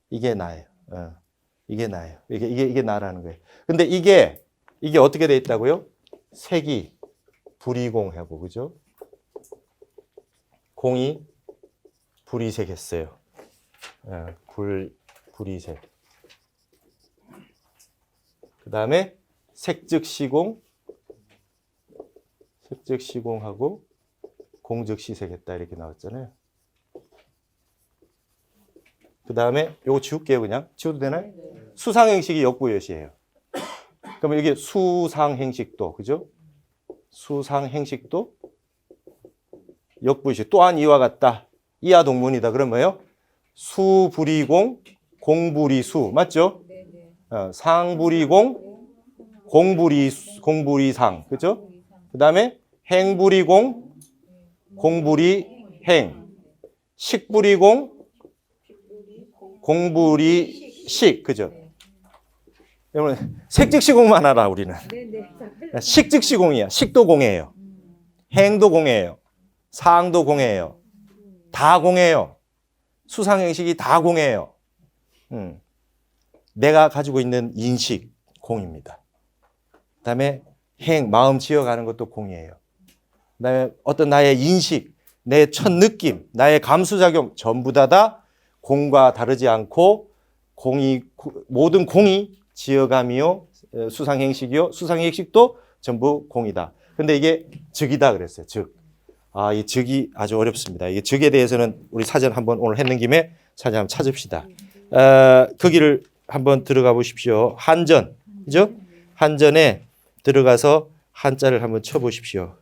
이게 나예요. 이게 나예요. 이게 나라는 거예요. 근데 이게 어떻게 돼 있다고요? 색이 불이공하고, 그죠? 공이 불이색했어요. 불이색. 그 다음에 색즉시공, 색즉시공하고 공즉시색했다 이렇게 나왔잖아요. 그 다음에 요거 지울게요. 그냥 지워도 되나요? 수상행식이 역부여시예요. 그러면 이게 수상행식도, 그죠? 수상행식도 역부여시. 또한 이와 같다. 이하 동문이다. 그러면 뭐예요? 수불이공, 공불이수. 맞죠? 상불이공, 공불이상. 그죠? 그 다음에 행불이공, 공불이행. 식불이공, 공불이식. 그죠? 여러분, 색즉시공만 알아, 우리는. 식즉시공이야. 식도 공이에요. 행도 공이에요. 상도 공이에요. 다 공이에요. 수상행식이 다 공이에요. 내가 가지고 있는 인식, 공입니다. 그 다음에 행, 마음 지어가는 것도 공이에요. 그 다음에 어떤 나의 인식, 내 첫 느낌, 나의 감수작용 전부 다 공과 다르지 않고 모든 공이 지어감이요, 수상행식이요, 수상행식도 전부 공이다. 근데 이게 즉이다 그랬어요. 즉. 이 즉이 아주 어렵습니다. 이 즉에 대해서는 우리 사전 한번 오늘 했는 김에 사전 한번 찾읍시다. 거기를 한번 들어가 보십시오. 한전, 그죠? 한전에 들어가서 한자를 한번 쳐보십시오.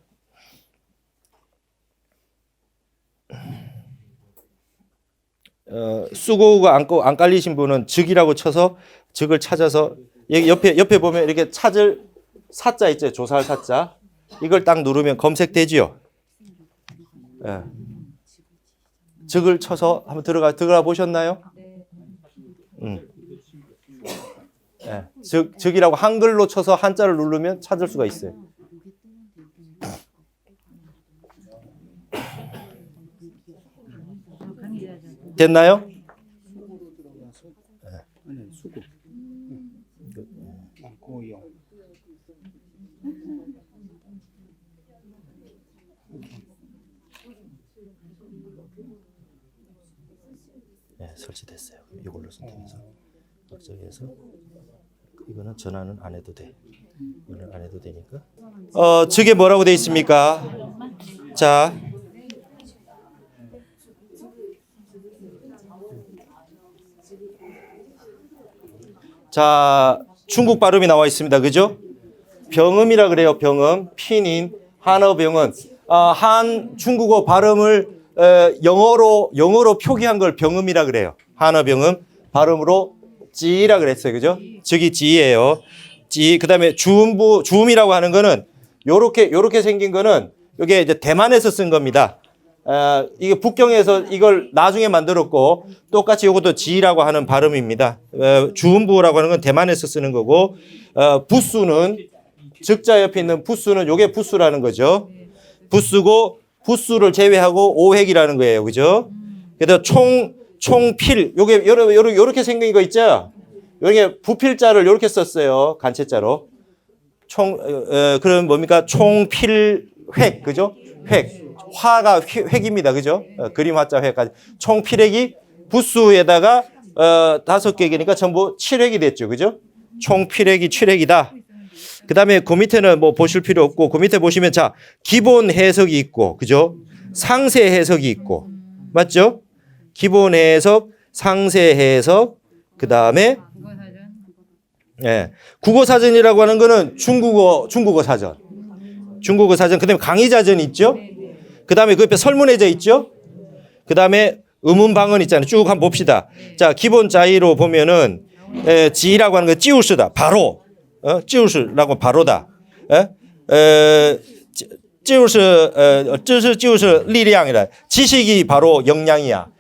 수고가 안 깔리신 분은 즉이라고 쳐서 즉을 찾아서 옆에 보면 이렇게 찾을 사자 있죠. 조사할 사자. 이걸 딱 누르면 검색되지요. 즉을 쳐서 한번 들어가 보셨나요? 즉이라고 한글로 쳐서 한자를 누르면 찾을 수가 있어요. 됐나요? 네, 설치됐어요. 이걸로 선택해서 박정해서 이거는 전화는 안 해도 돼. 이거는 안 해도 되니까. 즉에 뭐라고 돼 있습니까? 자. 자, 중국 발음이 나와 있습니다. 그죠? 병음이라 그래요. 병음.拼音 한어 병음. 한 중국어 발음을 영어로 표기한 걸 병음이라 그래요. 한어 병음. 발음으로 찌라 그랬어요. 그죠? 즉이 찌예요. 찌. 그다음에 주음이라고 하는 거는 요렇게 생긴 거는 이게 이제 대만에서 쓴 겁니다. 이게 북경에서 이걸 나중에 만들었고 똑같이 이것도 지라고 하는 발음입니다. 주음부라고 하는 건 대만에서 쓰는 거고 부수는 즉자 옆에 있는 부수는 요게 부수라는 거죠. 부수고 부수를 제외하고 오획이라는 거예요. 그죠? 그래서 총필 요게 요렇게 생긴 거 있죠? 요게 부필자를 요렇게 썼어요. 간체자로. 그럼 뭡니까? 총필획. 그죠? 획. 화가 획입니다. 그죠? 그림 화자 획까지. 총 필획이 부수에다가 5개니까 전부 7획이 됐죠. 그죠? 총 필획이 7획이다. 그 다음에 그 밑에는 뭐 보실 필요 없고 그 밑에 보시면 자, 기본 해석이 있고, 그죠? 상세 해석이 있고, 맞죠? 기본 해석, 상세 해석, 그 다음에 국어 사전이라고 하는 거는 중국어 사전. 중국어 사전. 그 다음에 강의 자전이 있죠? 그 다음에 그 옆에 설문해져 있죠? 그 다음에 음운방언 있잖아요. 쭉 한번 봅시다. 자, 기본 자의로 보면은, 지라고 하는 거 찌우스다. 바로. 찌우스라고 바로다. 찌우스 리량이라. 지식이 바로 역량이야.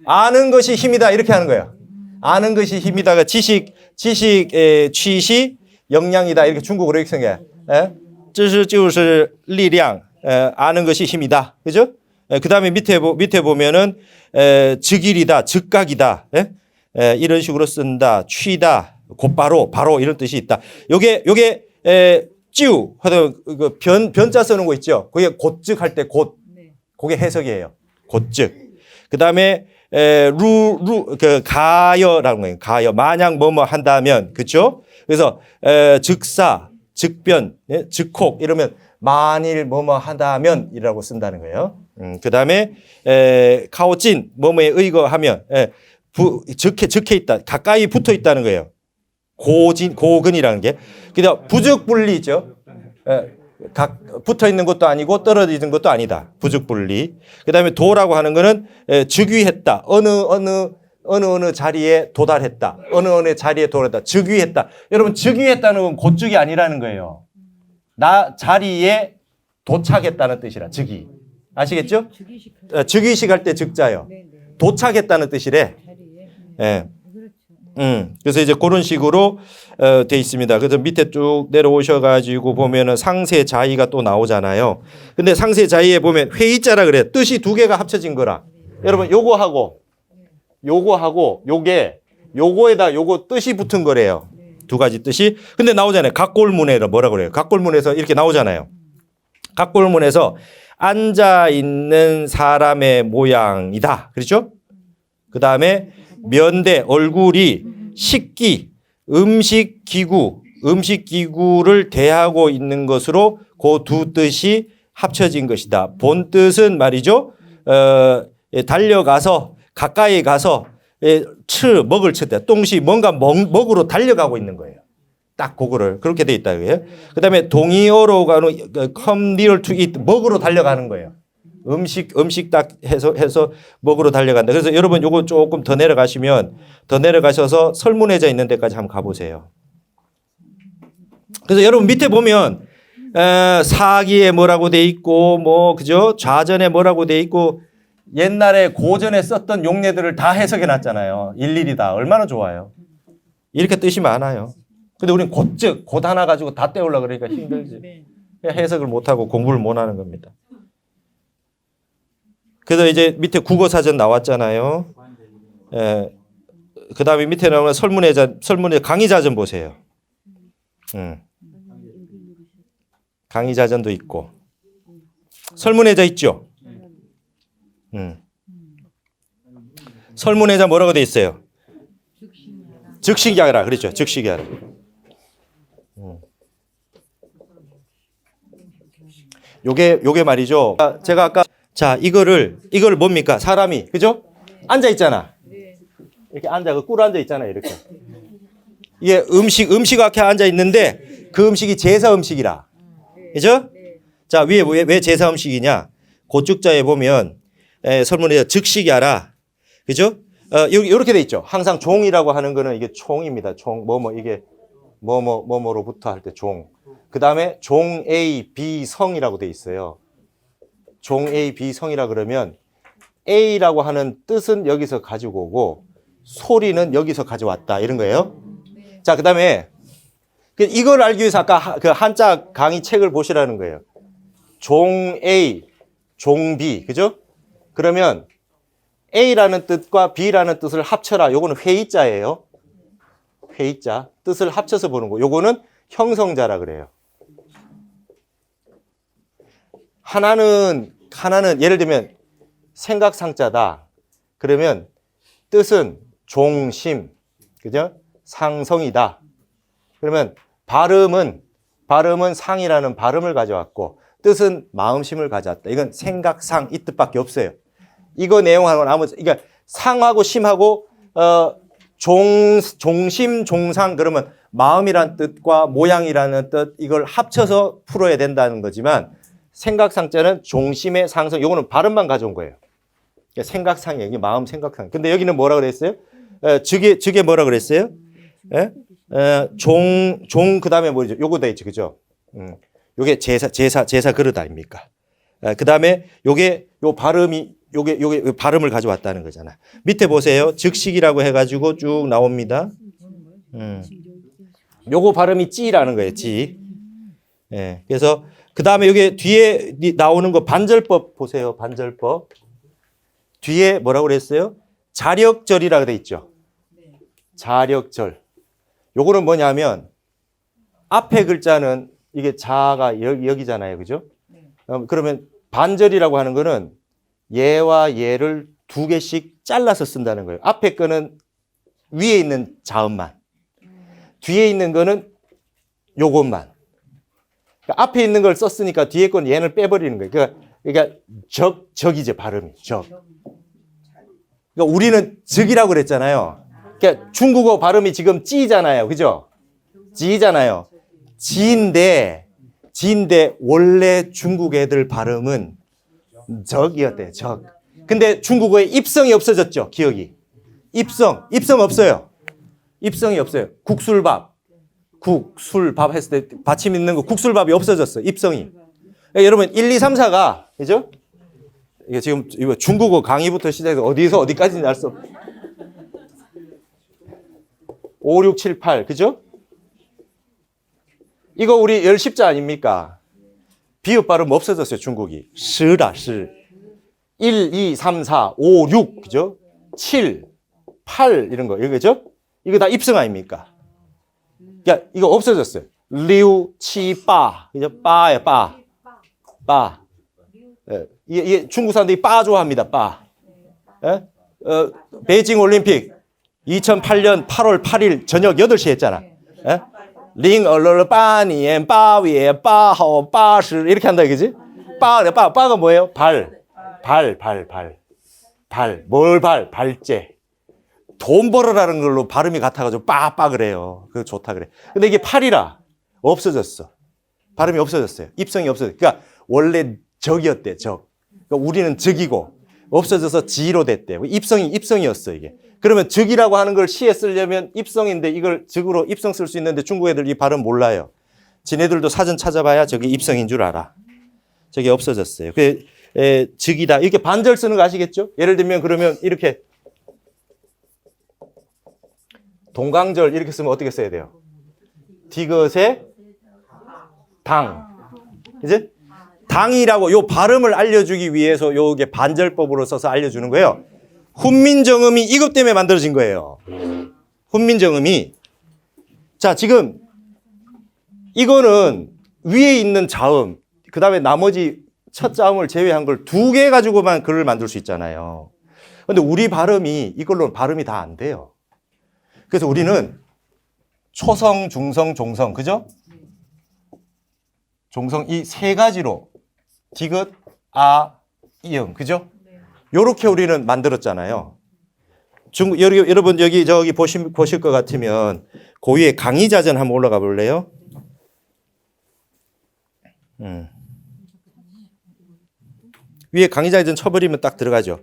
아는 것이 힘이다. 이렇게 하는 거예요. 아는 것이 힘이다가 지식, 취시, 역량이다. 이렇게 중국어로 이렇게 생겨요. 知识就是力量. 아는 것이 힘이다. 그죠? 그 다음에 밑에 보면은, 즉일이다, 즉각이다. 이런 식으로 쓴다. 취다. 곧바로 바로 이런 뜻이 있다. 요게 찌우 하여튼 그 변자 쓰는 거 있죠. 그게 곧즉 할 때 곧. 그게 해석이에요. 곧즉. 그다음에 그 가여라는 거예요. 가여. 만약 뭐뭐 한다면. 그렇죠? 그래서 즉사, 즉변, 즉혹 이러면 만일 뭐뭐 한다면이라고 쓴다는 거예요. 그다음에 카오찐 뭐뭐에 의거하면 적해 있다. 가까이 붙어 있다는 거예요. 고근이라는 게. 그다음 부적분리죠. 붙어 있는 것도 아니고 떨어지는 것도 아니다. 부적분리. 그다음에 도라고 하는 거는 즉위했다. 어느 자리에 도달했다. 어느 자리에 도달했다. 즉위했다. 여러분 즉위했다는 건 곧즉이 아니라는 거예요. 나 자리에 도착했다는 뜻이라 즉위. 아시겠죠? 즉위식 할 때 즉자요. 도착했다는 뜻이래. 예. 그래서 이제 그런 식으로 돼 있습니다. 그래서 밑에 쭉 내려오셔가지고 보면은 상세 자의가 또 나오잖아요. 근데 상세 자의에 보면 회의자라 그래. 뜻이 두 개가 합쳐진 거라. 여러분 요거하고 요거에다 요거 뜻이 붙은 거래요. 두 가지 뜻이. 근데 나오잖아요. 각골문에서 뭐라 그래요? 각골문에서 이렇게 나오잖아요. 각골문에서 앉아 있는 사람의 모양이다. 그렇죠? 그 다음에 면대 얼굴이 식기 음식 기구를 대하고 있는 것으로 그 두 뜻이 합쳐진 것이다. 본 뜻은 말이죠. 달려가서 가까이 가서 먹을 쳤다. 똥시 뭔가 먹으로 달려가고 있는 거예요. 딱 그거를 그렇게 돼 있다. 그다음에 동의어로 가는 come near to eat 먹으로 달려가는 거예요. 음식 딱 해서 먹으러 달려간다. 그래서 여러분 요거 조금 더 내려가셔서 설문회자 있는 데까지 한번 가보세요. 그래서 여러분 밑에 보면 사기에 뭐라고 돼 있고 뭐 그죠? 좌전에 뭐라고 돼 있고 옛날에 고전에 썼던 용례들을 다 해석해 놨잖아요. 일일이 다. 얼마나 좋아요. 이렇게 뜻이 많아요. 근데 우린 곧 하나 가지고 다 떼우려고 그러니까 힘들지. 해석을 못하고 공부를 못 하는 겁니다. 그래서 이제 밑에 국어사전 나왔잖아요. 그 다음에 밑에 나오는 설문의 강의자전 보세요. 강의자전도 있고. 설문회자 있죠? 설문회자 뭐라고 돼 있어요? 즉시기 하라. 그렇죠. 즉시기 하라. 요게 말이죠. 제가 아까 자, 이거를 뭡니까? 사람이, 그죠? 앉아 있잖아. 이렇게 꿀 앉아 있잖아, 이렇게. 이게 음식 앞에 앉아 있는데 그 음식이 제사 음식이라. 그죠? 자, 위에 왜 제사 음식이냐? 고축자에 보면 설문에 즉시기 하라. 그죠? 이렇게 돼 있죠. 항상 종이라고 하는 거는 이게 총입니다. 총, 이게 뭐뭐로부터 할 때 종. 그 다음에 종 A, B 성이라고 돼 있어요. 종 A, B 성이라 그러면 A라고 하는 뜻은 여기서 가지고 오고 소리는 여기서 가져왔다 이런 거예요. 자, 그다음에 이걸 알기 위해서 아까 그 한자 강의 책을 보시라는 거예요. 종 A, 종 B, 그죠? 그러면 A라는 뜻과 B라는 뜻을 합쳐라. 요거는 회의자예요. 회의자. 뜻을 합쳐서 보는 거. 요거는 형성자라 그래요. 하나는 예를 들면 생각상자다. 그러면 뜻은 종심, 그죠? 상성이다. 그러면 발음은 상이라는 발음을 가져왔고 뜻은 마음심을 가져왔다. 이건 생각상 이 뜻밖에 없어요. 이거 내용하고는 그러니까 상하고 심하고 종심, 종상 그러면 마음이란 뜻과 모양이라는 뜻 이걸 합쳐서 풀어야 된다는 거지만 생각상자는 종심의 상성, 요거는 발음만 가져온 거예요. 그러니까 생각상이에요. 이게 마음 생각상. 근데 여기는 뭐라 그랬어요? 즉에 뭐라 그랬어요? 종 그다음에 뭐죠? 요거 돼 있죠. 그죠? 요게 제사 그릇 아닙니까? 그다음에 요 발음이 요게 발음을 가져왔다는 거잖아. 밑에 보세요. 즉식이라고 해 가지고 쭉 나옵니다. 요거 발음이 찌라는 거예요. 찌. 예. 그래서 그다음에 여기 뒤에 나오는 거 반절법 보세요. 반절법. 뒤에 뭐라고 그랬어요? 자력절이라고 돼 있죠. 자력절. 요거는 뭐냐면 앞에 글자는 이게 자가 여기잖아요. 그죠? 그러면 반절이라고 하는 거는 얘와 얘를 두 개씩 잘라서 쓴다는 거예요. 앞에 거는 위에 있는 자음만. 뒤에 있는 거는 요것만. 그러니까 앞에 있는 걸 썼으니까 뒤에 건 얘를 빼버리는 거예요. 그러니까 적이죠, 발음이. 적. 그러니까 우리는 적이라고 그랬잖아요. 그러니까 중국어 발음이 지금 찌잖아요. 그죠? 지잖아요. 지인데 원래 중국 애들 발음은 적이었대요. 적. 근데 중국어에 입성이 없어졌죠. 기억이. 입성 없어요. 입성이 없어요. 국술밥 했을 때 받침 있는 거 국술밥이 없어졌어. 입성이. 그러니까 여러분 1, 2, 3, 4가 그죠? 이게 지금 이거 중국어 강의부터 시작해서 어디서 어디까지는 알 수 없. 5, 6, 7, 8 그죠? 이거 우리 열십자 아닙니까? 비읍 발음 없어졌어요. 중국이. 시다 시. 1, 2, 3, 4, 5, 6 그죠? 7, 8 이런 거 이거죠? 이거 다 입성 아닙니까? 그러니까 이거 없어졌어요. 6, 7, 8 그죠? 빠야 빠. 예, 이게 중국 사람들이 빠 좋아합니다. 빠. 예? 베이징 올림픽 2008년 8월 8일 저녁 8시에 했잖아. 예? 링 얼얼 빠니엔 빠위에 빠하오 빠시 이렇게 한다 이거지? 빠가 뭐예요? 발. 뭘 발? 발제. 돈 벌어라는 걸로 발음이 같아가지고 빠빠 그래요. 그거 좋다 그래. 근데 이게 팔이라 없어졌어. 발음이 없어졌어요. 입성이 없어졌어요. 그러니까 원래 적이었대, 적. 그러니까 우리는 적이고 없어져서 지로 됐대. 입성이었어 이게. 그러면 적이라고 하는 걸 시에 쓰려면 입성인데 이걸 적으로 입성 쓸 수 있는데 중국 애들 이 발음 몰라요. 지네들도 사전 찾아봐야 저게 입성인 줄 알아. 저게 없어졌어요. 적이다. 이렇게 반절 쓰는 거 아시겠죠? 예를 들면 그러면 이렇게 동강절 이렇게 쓰면 어떻게 써야 돼요? 디귿에 당. 이제 당이라고 요 발음을 알려주기 위해서 요게 반절법으로 써서 알려주는 거예요. 훈민정음이 이것 때문에 만들어진 거예요. 훈민정음이. 자, 지금 이거는 위에 있는 자음, 그 다음에 나머지 첫 자음을 제외한 걸 두 개 가지고만 글을 만들 수 있잖아요. 근데 우리 발음이 이걸로 발음이 다 안 돼요. 그래서 우리는 초성, 중성, 종성, 그죠? 종성 이 세 가지로 디귿, 아, 이응, 그죠? 요렇게 우리는 만들었잖아요. 여러분 저기 보실 것 같으면 그 위에 강의자전 한번 올라가 볼래요? 위에 강의자전 쳐버리면 딱 들어가죠.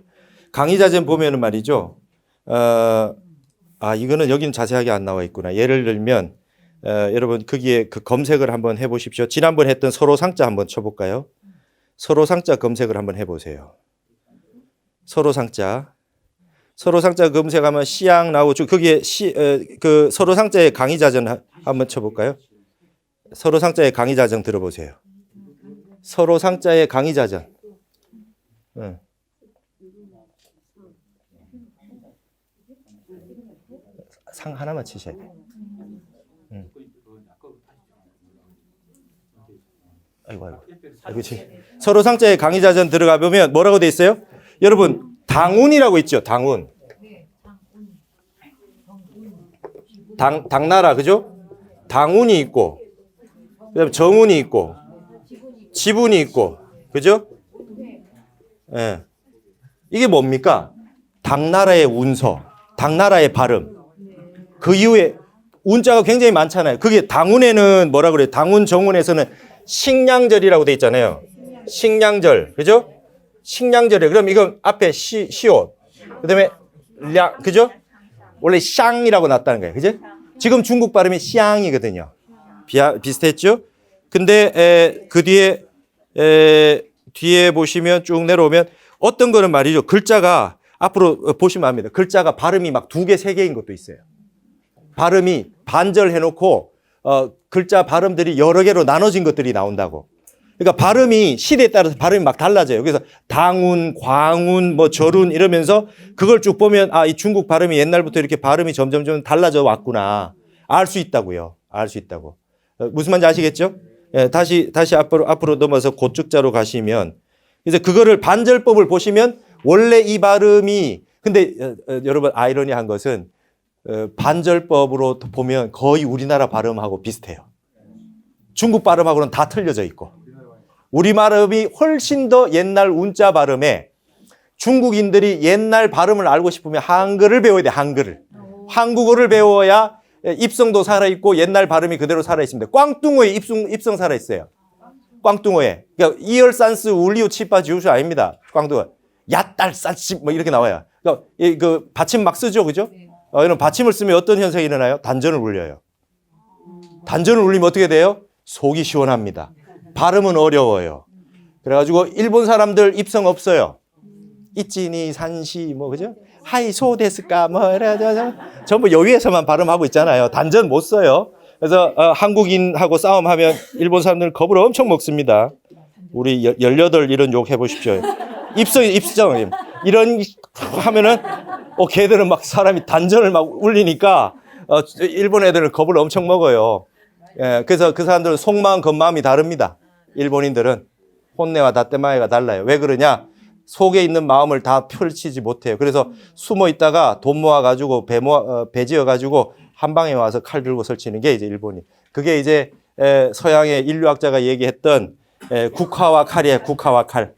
강의자전 보면은 말이죠. 이거는 여기는 자세하게 안 나와 있구나. 예를 들면 여러분 거기에 그 검색을 한번 해보십시오. 지난번 했던 서로상자 한번 쳐볼까요? 서로상자 검색을 한번 해보세요. 서로상자 검색하면 시양 나오고 거기에 그 서로상자의 강의자전 한번 쳐볼까요? 서로상자의 강의자전 들어보세요. 서로상자의 강의자전. 상 하나만 치셔야 돼요. 아이고. 그렇지. 서로상자의 강의자전 들어가 보면 뭐라고 돼 있어요? 여러분 당운이라고 있죠. 당운. 당나라 그죠? 당운이 있고 그다음에 정운이 있고 지분이 있고 그죠? 예. 이게 뭡니까? 당나라의 운서, 당나라의 발음. 그 이후에 운자가 굉장히 많잖아요. 그게 당운에는 뭐라 그래요? 당운 정운에서는 식량절이라고 돼 있잖아요. 식량절. 그죠? 식량절에 그럼 이건 앞에 시옷. 그다음에 그죠? 원래 샹이라고 났다는 거예요. 그죠? 지금 중국 발음이 샹이거든요. 비슷했죠? 근데 그 뒤에 보시면 쭉 내려오면 어떤 거는 말이죠. 글자가 앞으로 보시면 압니다. 글자가 발음이 막 2개, 3개인 것도 있어요. 발음이 반절 해놓고 글자 발음들이 여러 개로 나눠진 것들이 나온다고. 그러니까 발음이 시대에 따라서 발음이 막 달라져요. 그래서 당운, 광운, 뭐 절운 이러면서 그걸 쭉 보면 아, 이 중국 발음이 옛날부터 이렇게 발음이 점점 달라져 왔구나. 알 수 있다고요. 알 수 있다고. 무슨 말인지 아시겠죠? 예, 다시 앞으로 넘어서 고축자로 가시면 이제 그거를 반절법을 보시면 원래 이 발음이 근데 여러분 아이러니한 것은 반절법으로 보면 거의 우리나라 발음하고 비슷해요. 중국 발음하고는 다 틀려져 있고 우리 발음이 훨씬 더 옛날 운자 발음에 중국인들이 옛날 발음을 알고 싶으면 한글을 배워야 돼. 한글을. 한국어를 배워야 입성도 살아있고 옛날 발음이 그대로 살아있습니다. 꽝뚱어에 입성 살아있어요. 꽝뚱어에. 그러니까 이얼산스 울리우 치파 지우수 아닙니다. 꽝뚱어. 야딸산시 뭐 이렇게 나와요. 그러니까 그 받침 막 쓰죠. 그죠? 이런 받침을 쓰면 어떤 현상이 일어나요? 단전을 울려요. 단전을 울리면 어떻게 돼요? 속이 시원합니다. 발음은 어려워요. 그래가지고 일본 사람들 입성 없어요. 이찌니 산시 뭐 그죠? 하이 소데스까 뭐 이래가지고 전부 여기에서만 발음하고 있잖아요. 단전 못 써요. 그래서 한국인하고 싸움하면 일본 사람들 겁을 엄청 먹습니다. 우리 18 이런 욕 해보십시오. 입성 이런 하면은 걔들은 막 사람이 단전을 막 울리니까 일본 애들은 겁을 엄청 먹어요. 예, 그래서 그 사람들은 속마음 겉마음이 다릅니다. 일본인들은 혼내와 다떼마에가 달라요. 왜 그러냐? 속에 있는 마음을 다 펼치지 못해요. 그래서 숨어 있다가 돈 모아가지고 배 지어가지고 한 방에 와서 칼 들고 설치는 게 이제 일본이. 그게 이제 서양의 인류학자가 얘기했던 국화와 칼이에요. 국화와 칼.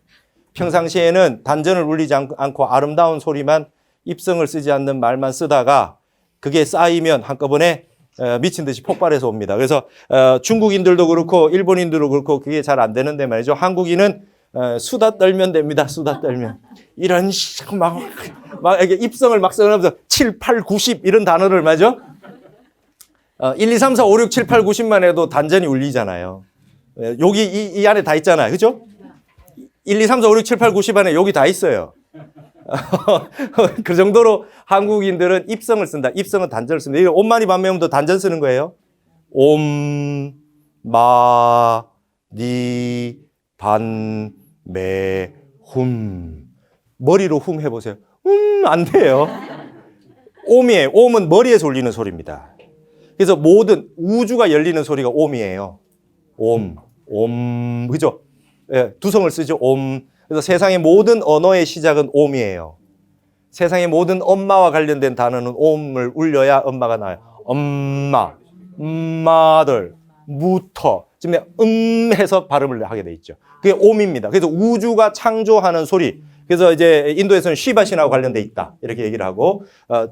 평상시에는 단전을 울리지 않고 아름다운 소리만 입성을 쓰지 않는 말만 쓰다가 그게 쌓이면 한꺼번에 미친 듯이 폭발해서 옵니다. 그래서 중국인들도 그렇고 일본인들도 그렇고 그게 잘 안 되는데 말이죠. 한국인은 수다 떨면 됩니다. 수다 떨면. 이런 막 이렇게 입성을 막 써가면서 7, 8, 90 이런 단어를 말이죠. 1, 2, 3, 4, 5, 6, 7, 8, 90만 해도 단전이 울리잖아요. 여기 이 안에 다 있잖아요. 그죠? 1, 2, 3, 4, 5, 6, 7, 8, 90 안에 여기 다 있어요. 그 정도로 한국인들은 입성을 쓴다. 입성은 단전을 씁니다. 이거 옴마니 반매음도 단전 쓰는 거예요. 옴, 마, 니, 반, 매, 훔. 머리로 훔 해보세요. 안 돼요. 옴이에요. 옴은 머리에서 울리는 소리입니다. 그래서 모든 우주가 열리는 소리가 옴이에요. 옴, 그죠? 예, 두성을 쓰죠. 옴. 그래서 세상의 모든 언어의 시작은 옴이에요. 세상의 모든 엄마와 관련된 단어는 옴을 울려야 엄마가 나와요. 엄마, mother, 무터. 지금 해서 발음을 하게 돼 있죠. 그게 옴입니다. 그래서 우주가 창조하는 소리. 그래서 이제 인도에서는 시바신하고 관련돼 있다. 이렇게 얘기를 하고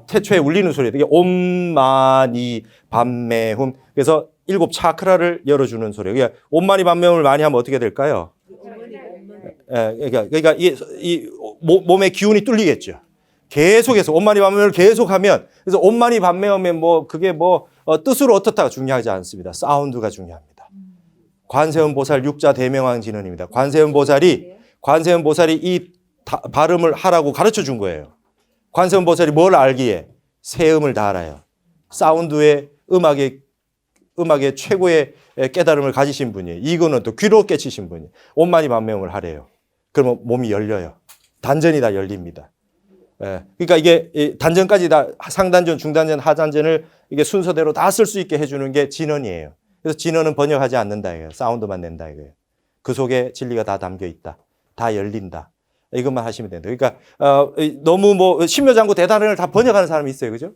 태초에 울리는 소리. 이게 옴마니 밤매훔. 그래서 7 차크라를 열어주는 소리. 그러니까 옴마니 밤매훔을 많이 하면 어떻게 될까요? 그러니까 이 몸의 기운이 뚫리겠죠. 계속해서 옴마니 밤매움을 계속하면 그래서 옴마니 밤매움에 뭐 그게 뭐 뜻으로 어떻다가 중요하지 않습니다. 사운드가 중요합니다. 관세음 보살 육자 대명왕 진언입니다. 관세음 보살이 이 발음을 하라고 가르쳐 준 거예요. 관세음 보살이 뭘 알기에 세음을 다 알아요. 사운드의 음악의 최고의 깨달음을 가지신 분이에요. 이거는 또 귀로 깨치신 분이에요. 옴마니 밤매움을 하래요. 그러면 몸이 열려요. 단전이 다 열립니다. 그러니까 이게 단전까지 다 상단전, 중단전, 하단전을 이게 순서대로 다 쓸 수 있게 해주는 게 진언이에요. 그래서 진언은 번역하지 않는다 이거예요. 사운드만 낸다 이거예요. 그 속에 진리가 다 담겨 있다. 다 열린다. 이것만 하시면 된다. 그러니까 너무 뭐 신묘장구 대단을 다 번역하는 사람이 있어요. 그죠?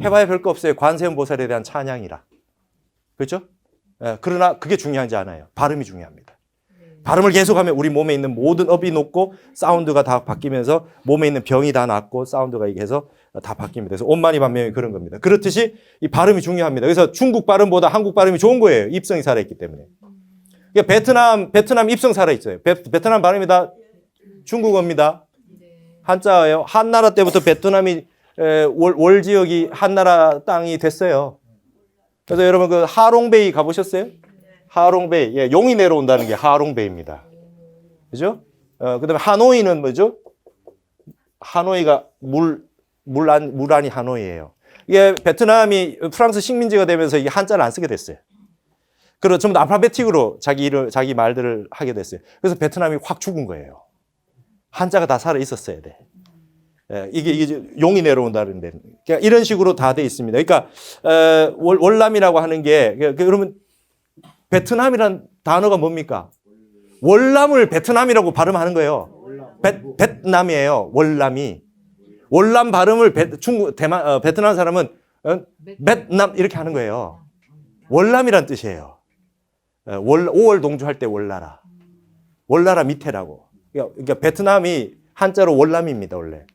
해봐야 별거 없어요. 관세음 보살에 대한 찬양이라. 그렇죠? 그러나 그게 중요하지 않아요. 발음이 중요합니다. 발음을 계속하면 우리 몸에 있는 모든 업이 높고 사운드가 다 바뀌면서 몸에 있는 병이 다 낫고 사운드가 이게 해서 다 바뀝니다. 그래서 옴마니 밤매움이 그런 겁니다. 그렇듯이 이 발음이 중요합니다. 그래서 중국 발음보다 한국 발음이 좋은 거예요. 입성이 살아있기 때문에. 그러니까 베트남 입성 살아있어요. 베트남 발음이 다 중국어입니다. 한자예요. 한나라 때부터 베트남이 월 지역이 한나라 땅이 됐어요. 그래서 여러분 그 하롱베이 가보셨어요? 하롱베이. 예, 용이 내려온다는 게 하롱베이입니다. 그죠? 그다음에 하노이는 뭐죠? 하노이가 물 안이 하노이예요. 이게 베트남이 프랑스 식민지가 되면서 이게 한자를 안 쓰게 됐어요. 그리고 전부 다 알파베틱으로 자기 말들을 하게 됐어요. 그래서 베트남이 확 죽은 거예요. 한자가 다 살아 있었어야 돼. 예, 이게 용이 내려온다는데. 그러니까 이런 식으로 다 돼 있습니다. 그러니까, 월남이라고 하는 게, 그러면 베트남이란 단어가 뭡니까? 월남을 베트남이라고 발음하는 거예요. 베트남이에요. 월남이. 월남 발음을 베트남 사람은 베트남 이렇게 하는 거예요. 월남이란 뜻이에요. 5월 동주할 때 월나라. 월나라 밑에라고. 그러니까 베트남이 한자로 월남입니다, 원래.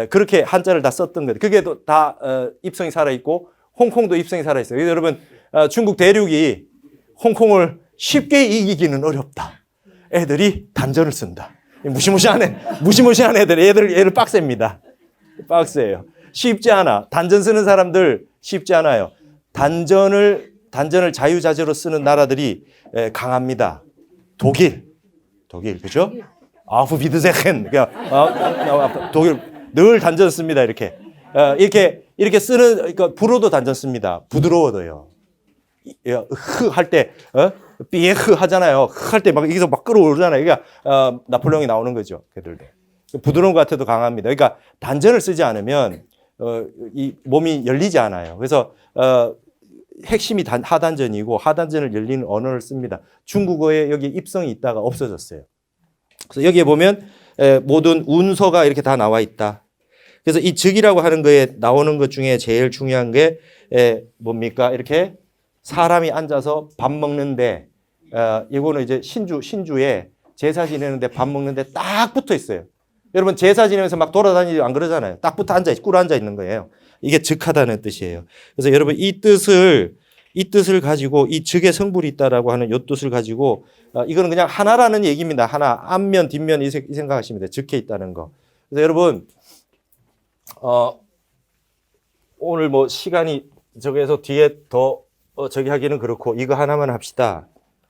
그렇게 한자를 다 썼던 거예요. 그게 다 입성이 살아있고 홍콩도 입성이 살아있어요. 그래서 여러분 중국 대륙이 홍콩을 쉽게 이기기는 어렵다. 애들이 단전을 쓴다. 무시무시한 애들 빡셉니다. 빡세요. 쉽지 않아. 단전 쓰는 사람들 쉽지 않아요. 단전을 자유자재로 쓰는 나라들이 강합니다. 독일, 그죠? 아후비드세헨, 독일 늘 단전 씁니다. 이렇게 쓰는, 그러니까 불어도 단전 씁니다. 부드러워도요. 할 때, 삐에흐 하잖아요. 할 때 막 여기서 막 끌어오르잖아요. 그러니까 나폴레옹이 나오는 거죠. 걔들도. 부드러운 것 같아도 강합니다. 그러니까 단전을 쓰지 않으면 이 몸이 열리지 않아요. 그래서 핵심이 하단전이고 하단전을 열리는 언어를 씁니다. 중국어에 여기 입성이 있다가 없어졌어요. 그래서 여기에 보면 모든 운서가 이렇게 다 나와 있다. 그래서 이 즉이라고 하는 거에 나오는 것 중에 제일 중요한 게 뭡니까? 이렇게 사람이 앉아서 밥 먹는데 이거는 이제 신주에 제사 지내는데 밥 먹는데 딱 붙어 있어요. 여러분 제사 지내면서 막 돌아다니지 안 그러잖아요. 딱 붙어 꿇어 앉아 있는 거예요. 이게 즉하다는 뜻이에요. 그래서 여러분 이 뜻을 가지고 이 즉의 성불이 있다라고 하는 이 뜻을 가지고 이거는 그냥 하나라는 얘기입니다. 하나 앞면 뒷면 이 생각하시면 돼요. 즉해 있다는 거. 그래서 여러분 오늘 뭐 시간이 저기에서 뒤에 더 저기 하기는 그렇고 이거 하나만 합시다.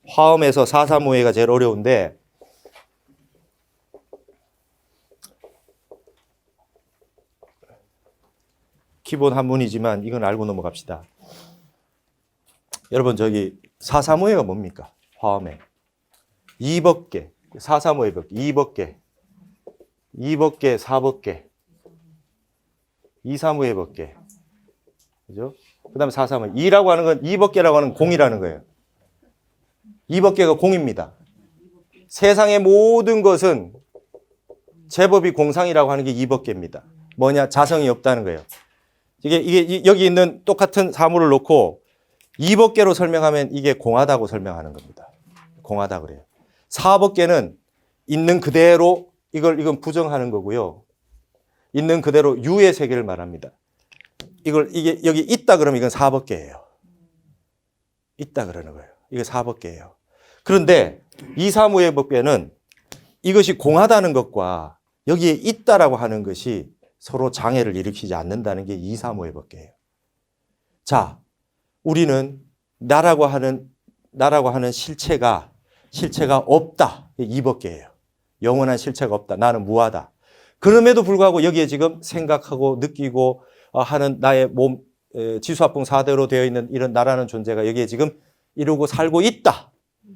화엄에서 435회가 제일 어려운데 기본 한문이지만 이건 알고 넘어갑시다. 여러분 저기 435회가 뭡니까? 화엄에 2법계 435회 법계 2법계 2법계 4법계 235회 법계 그죠? 그 다음에 435회 2라고 하는 건 2법계라고 하는 공이라는 거예요. 2법계가 공입니다. 세상의 모든 것은 제법이 공상이라고 하는 게 2법계입니다. 뭐냐? 자성이 없다는 거예요. 이게 여기 있는 똑같은 사물을 놓고 2법계로 설명하면 이게 공하다고 설명하는 겁니다. 공하다 그래요. 4법계는 있는 그대로 이건 부정하는 거고요. 있는 그대로 유의 세계를 말합니다. 이게 여기 있다 그러면 이건 4법계예요. 있다 그러는 거예요. 이게 4법계예요. 그런데 235의 법계는 이것이 공하다는 것과 여기에 있다라고 하는 것이 서로 장애를 일으키지 않는다는 게 235의 법계예요. 자, 우리는 나라고 하는 실체가 없다. 2법계예요. 영원한 실체가 없다. 나는 무하다. 그럼에도 불구하고 여기에 지금 생각하고 느끼고 하는 나의 몸, 지수합봉 4대로 되어 있는 이런 나라는 존재가 여기에 지금 이루고 살고 있다.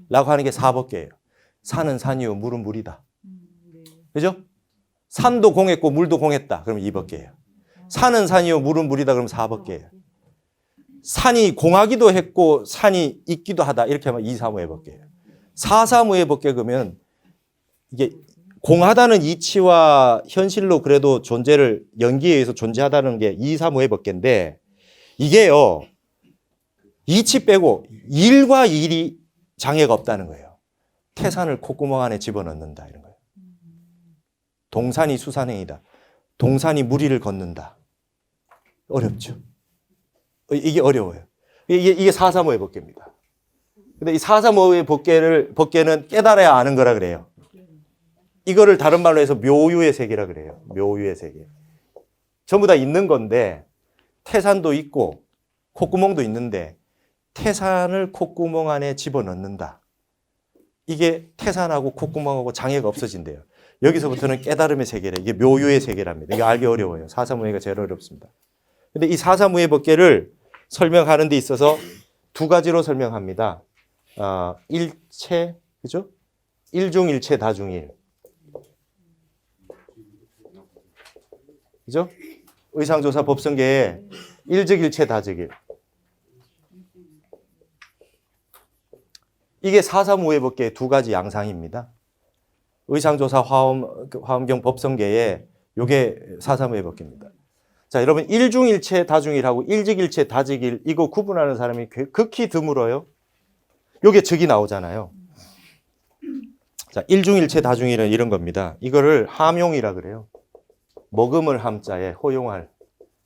라고 하는 게 4법계예요. 산은 산이요, 물은 물이다. 그죠? 산도 공했고 물도 공했다. 그러면 2법계예요. 산은 산이요, 물은 물이다. 그러면 4법계예요. 산이 공하기도 했고 산이 있기도 하다. 이렇게 하면 235의 법계예요. 435의 법계 그러면 이게 공하다는 이치와 현실로 그래도 존재를 연기에 의해서 존재하다는 게 235의 법계인데 이게요. 이치 빼고 일과 일이 장애가 없다는 거예요. 태산을 콧구멍 안에 집어넣는다 이런 거예요. 동산이 수산행이다. 동산이 무리를 걷는다. 어렵죠. 이게 어려워요. 이게 435의 법계입니다. 근데 이 435의 법계는 깨달아야 아는 거라 그래요. 이거를 다른 말로 해서 묘유의 세계라 그래요. 묘유의 세계. 전부 다 있는 건데 태산도 있고 콧구멍도 있는데 태산을 콧구멍 안에 집어넣는다. 이게 태산하고 콧구멍하고 장애가 없어진대요. 여기서부터는 깨달음의 세계래. 이게 묘유의 세계랍니다. 이게 알기 어려워요. 435회가 제일 어렵습니다. 근데 이 435의 법계를 설명하는 데 있어서 두 가지로 설명합니다. 일체, 그죠? 일중일체 다중일. 그죠? 의상조사 법성계에 일적일체 다적일. 이게 4.3 우회법계의 두 가지 양상입니다. 의상조사 화엄경 법성계에 요게 4.3 우회법계입니다. 자, 여러분 일중일체 다중일하고 일적일체 다적일 이거 구분하는 사람이 극히 드물어요. 요게 적이 나오잖아요. 자, 일중일체 다중일은 이런 겁니다. 이거를 함용이라 그래요. 먹음을 함자에 호용할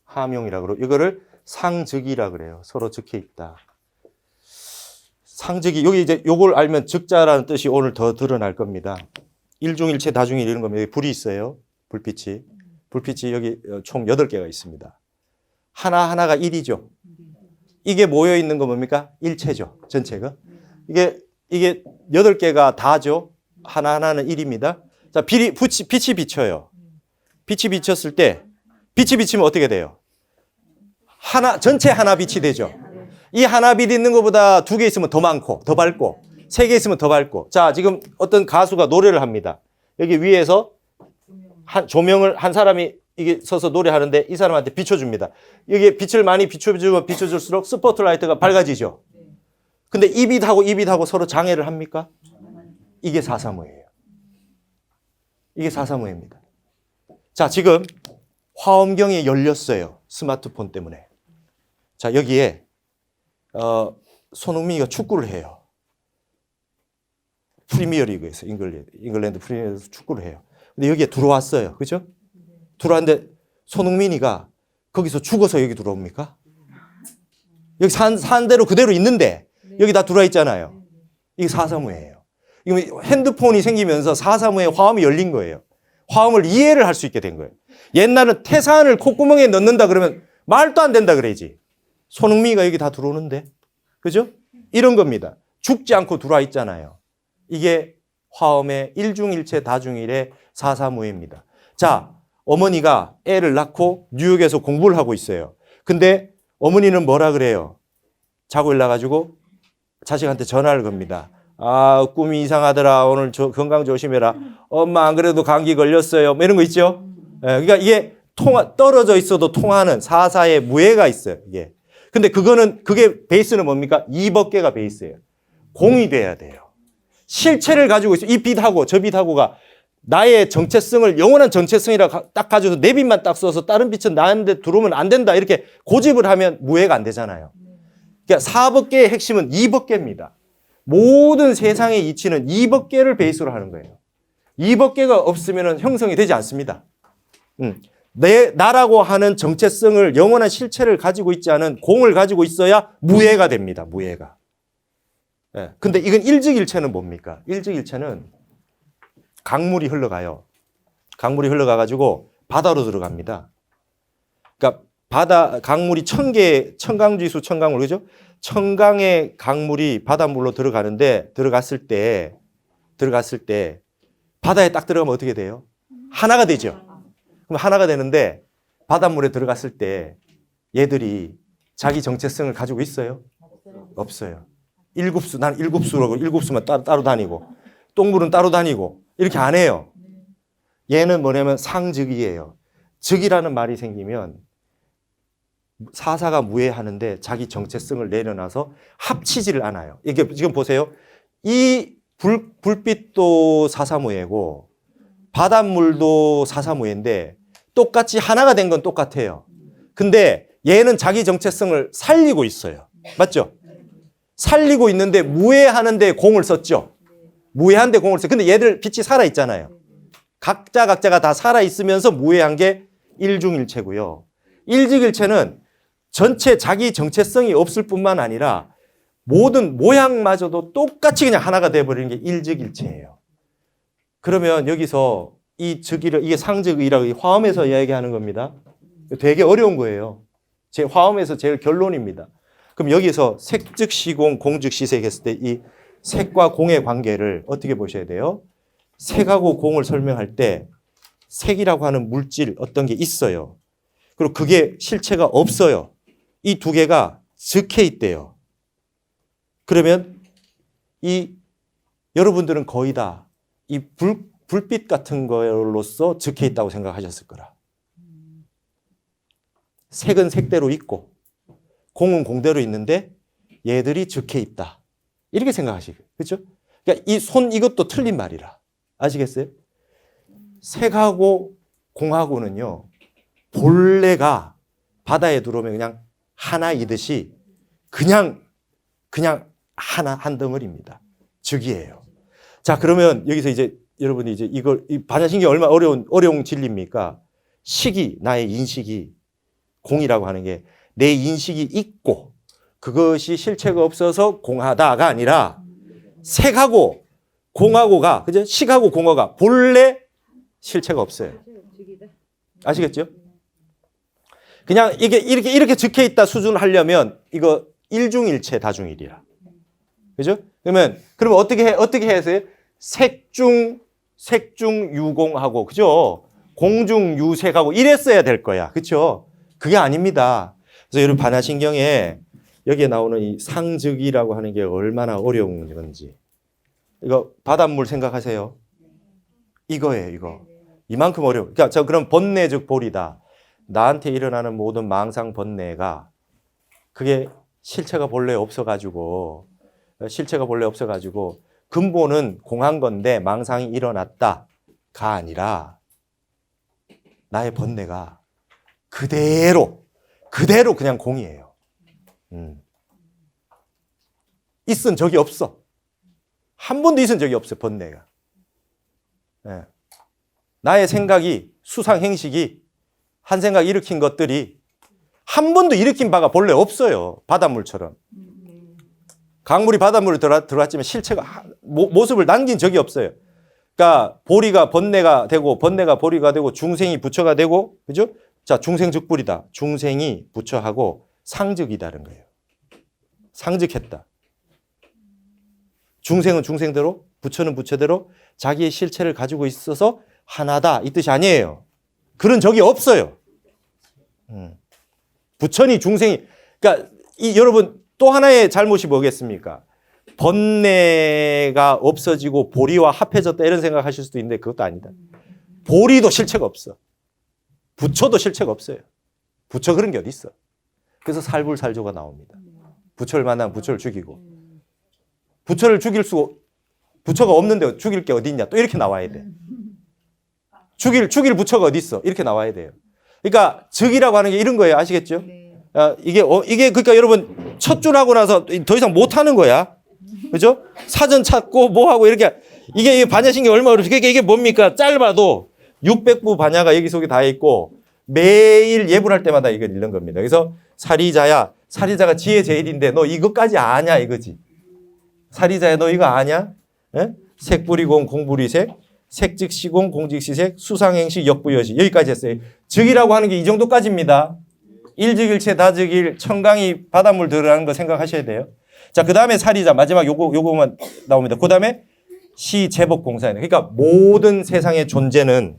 함용이라 그러고 이거를 상적이라 그래요. 서로 적혀 있다. 상적이 여기 이제 요걸 알면 적자라는 뜻이 오늘 더 드러날 겁니다. 일중일체 다중일 이런 겁니다. 여기 불이 있어요. 불빛이 여기 총 8개가 있습니다. 하나하나가 1이죠. 이게 모여 있는 거 뭡니까? 일체죠. 전체가. 이게 8개가 다죠. 하나하나는 1입니다. 자, 빛이 비쳐요. 빛이 비쳤을 때 빛이 비치면 어떻게 돼요? 전체 하나 빛이 되죠. 이 하나 빛 있는 것보다 2개 있으면 더 많고 더 밝고 3개 있으면 더 밝고. 자, 지금 어떤 가수가 노래를 합니다. 여기 위에서 조명을 한 사람이 이게 서서 노래하는데 이 사람한테 비춰줍니다. 여기에 빛을 많이 비춰주면 비춰줄수록 스포트라이트가 밝아지죠. 근데 이 빛하고 서로 장애를 합니까? 이게 4.3우예요. 이게 4.3우입니다. 자, 지금 화엄경이 열렸어요. 스마트폰 때문에. 자, 여기에 손흥민이가 축구를 해요. 프리미어리그에서 잉글랜드 프리미어리그에서 축구를 해요. 근데 여기에 들어왔어요. 그죠? 들어왔는데 손흥민이가 거기서 죽어서 여기 들어옵니까? 여기 산 대로 그대로 있는데 여기 다 들어와 있잖아요. 이게 4.3우예요. 이거 핸드폰이 생기면서 4.3우의 화엄이 열린 거예요. 화엄을 이해를 할 수 있게 된 거예요. 옛날은 태산을 콧구멍에 넣는다 그러면 말도 안 된다 그래야지. 손흥민이가 여기 다 들어오는데. 그죠? 이런 겁니다. 죽지 않고 들어와 있잖아요. 이게 화엄의 일중일체 다중일의 4.3우입니다. 자, 어머니가 애를 낳고 뉴욕에서 공부를 하고 있어요. 근데 어머니는 뭐라 그래요? 자고 일어나가지고 자식한테 전화를 겁니다. 아, 꿈이 이상하더라. 오늘 건강 조심해라. 엄마 안 그래도 감기 걸렸어요. 뭐 이런 거 있죠? 그러니까 이게 떨어져 있어도 통하는 사사의 무예가 있어요. 이게. 근데 그게 베이스는 뭡니까? 이법계가 베이스예요. 공이 돼야 돼요. 실체를 가지고 있어요. 이 빛하고 저 빛하고가 나의 정체성을 영원한 정체성이라 딱 가져서 내 빛만 딱 써서 다른 빛은 나한테 들어오면 안 된다. 이렇게 고집을 하면 무예가 안 되잖아요. 그러니까 사법계의 핵심은 이법계입니다. 모든 세상의 이치는 이법계를 베이스로 하는 거예요. 이법계가 없으면 형성이 되지 않습니다. 나라고 하는 정체성을 영원한 실체를 가지고 있지 않은 공을 가지고 있어야 무예가 됩니다. 무예가. 근데 이건 일적일체는 뭡니까? 일적일체는 강물이 흘러가요. 강물이 흘러가가지고 바다로 들어갑니다. 그러니까 강물이 청강지수 청강물, 그죠? 청강의 강물이 바닷물로 들어갔을 때 바다에 딱 들어가면 어떻게 돼요? 하나가 되죠. 그럼 하나가 되는데 바닷물에 들어갔을 때 얘들이 자기 정체성을 가지고 있어요? 없어요. 난 일곱수라고 일곱수만 따로 다니고 똥물은 따로 다니고 이렇게 안 해요. 얘는 뭐냐면 상적이에요. 적이라는 말이 생기면 사사가 무해하는데 자기 정체성을 내려놔서 합치지를 않아요. 이게 지금 보세요. 이 불빛도 4.3우예고 바닷물도 4.3우예인데 똑같이 하나가 된 건 똑같아요. 근데 얘는 자기 정체성을 살리고 있어요. 맞죠? 살리고 있는데 무해하는데 공을 썼죠. 무해한데 공을 썼어요. 근데 얘들 빛이 살아있잖아요. 각자가 다 살아있으면서 무해한 게 일중일체고요. 일적일체는 전체 자기 정체성이 없을 뿐만 아니라 모든 모양마저도 똑같이 그냥 하나가 돼버리는 게 일적일체예요. 그러면 여기서 이게 상적이라고 화엄에서 이야기하는 겁니다. 되게 어려운 거예요. 제 화엄에서 제일 결론입니다. 그럼 여기서 색즉시공, 공즉시색 했을 때 이 색과 공의 관계를 어떻게 보셔야 돼요? 색하고 공을 설명할 때 색이라고 하는 물질 어떤 게 있어요. 그리고 그게 실체가 없어요. 이 두 개가 적혀 있대요. 그러면 이 여러분들은 거의 다 이 불빛 같은 걸로서 적혀 있다고 생각하셨을 거라. 색은 색대로 있고 공은 공대로 있는데 얘들이 적혀 있다. 이렇게 생각하시고, 그렇죠? 그러니까 이 손 이것도 틀린 말이라. 아시겠어요? 색하고 공하고는요, 본래가 바다에 들어오면 그냥 하나이듯이 그냥 하나 한 덩어리입니다. 즉이에요. 자, 그러면 여기서 이제 여러분이 이제 이걸 이 반야신경이 얼마나 어려운 진리입니까? 식이, 나의 인식이 공이라고 하는 게 내 인식이 있고 그것이 실체가 없어서 공하다가 아니라 색하고 공하고가, 그죠? 식하고 공하가 본래 실체가 없어요. 아시겠죠? 그냥 이게 이렇게 적혀 있다 수준을 하려면 이거 일중일체 다중일이라. 그죠? 그러면 어떻게 해야 돼요? 색중 유공하고, 그죠? 공중 유색하고 이랬어야 될 거야. 그렇죠? 그게 아닙니다. 그래서 여러분 반야신경에 여기에 나오는 이 상즉이라고 하는 게 얼마나 어려운 건지. 이거 바닷물 생각하세요. 이거예요, 이거. 이만큼 어려워. 그러니까 저 그럼 번뇌 즉 볼이다. 나한테 일어나는 모든 망상 번뇌가 그게 실체가 본래 없어가지고 근본은 공한 건데 망상이 일어났다가 아니라 나의 번뇌가 그대로 그냥 공이에요. 있은 적이 없어. 한 번도 있은 적이 없어요, 번뇌가. 네. 나의 생각이, 수상 행식이 한 생각 일으킨 것들이 한 번도 일으킨 바가 본래 없어요. 바닷물처럼. 강물이 바닷물에 들어왔지만 실체가 모습을 남긴 적이 없어요. 그러니까 보리가 번뇌가 되고 번뇌가 보리가 되고 중생이 부처가 되고, 그죠? 자, 중생즉불이다. 중생이 부처하고 상즉이다는 거예요. 상즉했다. 중생은 중생대로, 부처는 부처대로 자기의 실체를 가지고 있어서 하나다 이 뜻이 아니에요. 그런 적이 없어요. 부처니 중생이, 그러니까 여러분 또 하나의 잘못이 뭐겠습니까? 번뇌가 없어지고 보리와 합해졌다 이런 생각하실 수도 있는데 그것도 아니다. 보리도 실체가 없어. 부처도 실체가 없어요. 부처 그런 게 어디 있어? 그래서 살불살조가 나옵니다. 부처를 만나면 부처를 죽이고, 부처를 죽일 수, 부처가 없는데 죽일 게 어디 있냐? 또 이렇게 나와야 돼. 죽일 부처가 어디 있어? 이렇게 나와야 돼요. 그러니까 즉이라고 하는 게 이런 거예요. 아시겠죠? 이게 그러니까 여러분 첫 줄 하고 나서 더 이상 못 하는 거야. 그죠? 사전 찾고 뭐 하고 이렇게, 이게 반야신경 얼마나 어렵지? 그러니까 이게 뭡니까? 짧아도 600부 반야가 여기 속에 다 있고 매일 예불할 때마다 이걸 읽는 겁니다. 그래서 사리자가 지혜 제일인데 너 이것까지 아냐 이거지. 사리자야 너 이거 아냐? 예? 색불이공 공불이색, 색즉시공 공즉시색, 수상행식 역부여시, 여기까지 했어요. 즉이라고 하는 게 이 정도까지입니다. 일즉일체 다즉일, 청강이 바닷물 들어가는 거 생각하셔야 돼요. 자, 그 다음에 사리자, 마지막 요거만 나옵니다. 그 다음에 시제법공사예요. 그러니까 모든 세상의 존재는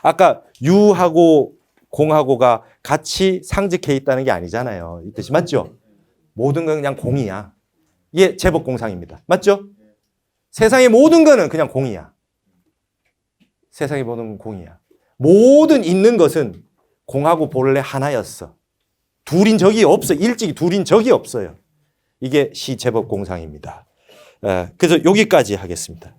아까 유하고 공하고가 같이 상즉해 있다는 게 아니잖아요. 이 뜻이 맞죠? 모든 건 그냥 공이야. 이게 제법공상입니다. 맞죠? 세상의 모든 거는 그냥 공이야. 세상의 모든 건 공이야. 모든 있는 것은 공하고 본래 하나였어. 둘인 적이 없어. 일찍이 둘인 적이 없어요. 이게 시제법공상입니다. 그래서 여기까지 하겠습니다.